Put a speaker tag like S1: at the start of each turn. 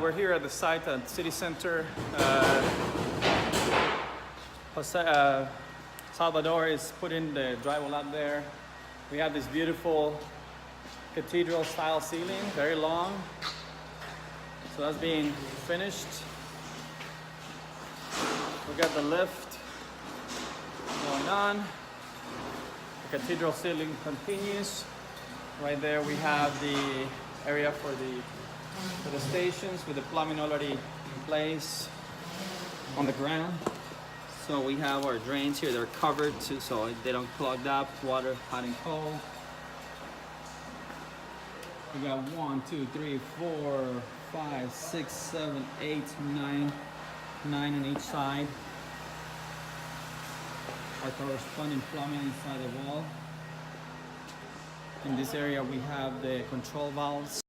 S1: We're here at the site at City Center. Salvador is putting the drywall up there. We have this beautiful cathedral style ceiling, very long. So that's being finished. We got the lift going on. The cathedral ceiling continues. Right there we have the area for the stations with the plumbing already in place on the ground. So we have our drains here, they're covered too, so they don't clog up, water hot and cold. We got 1, 2, 3, 4, 5, 6, 7, 8, 9 on each side. Our corresponding plumbing inside the wall. In this area we have the control valves.